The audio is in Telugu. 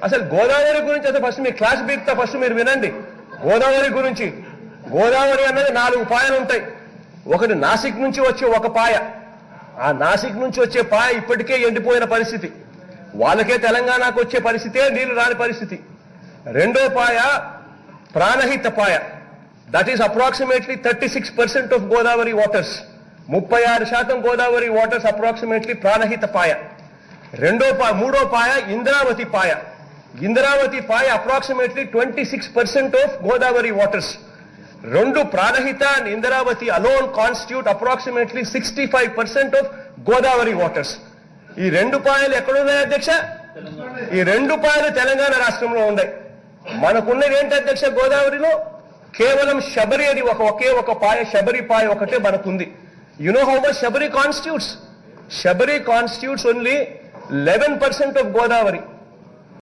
అసలు గోదావరి గురించి అయితే ఫస్ట్ మీ క్లాస్ బీక్తా ఫస్ట్ మీరు వినండి. గోదావరి గురించి, గోదావరి అన్నది 4 పాయలు ఉంటాయి. ఒకటి నాసిక్ నుంచి వచ్చే ఒక పాయ, ఆ నాసిక్ నుంచి వచ్చే పాయ ఇప్పటికే ఎండిపోయిన పరిస్థితి, వాళ్ళకే తెలంగాణకు వచ్చే పరిస్థితే నీళ్లు రాని పరిస్థితి. రెండో పాయ ప్రాణహిత పాయ, that is approximately 36% of Godavari waters. 36% Godavari waters approximately Pranahita పాయ. మూడో పాయ ఇంద్రావతి పాయ. ఇంద్రావతి పాయ approximately 26% of Godavari waters. 2 Pranahita and Indravati alone constitute approximately 65% of Godavari waters. ఈ 2 పాయలు ఎక్కడున్నాయి అధ్యక్ష? ఈ 2 పాయలు తెలంగాణ రాష్ట్రంలో ఉన్నాయి. మనకున్నది ఏంటి అధ్యక్ష? గోదావరిలో కేవలం శబరి అని ఒకే ఒక పాయ, శబరి పాయ ఒకటే మనకుంది. You know how much Sabari constitutes? Sabari constitutes only 11% of Godavari.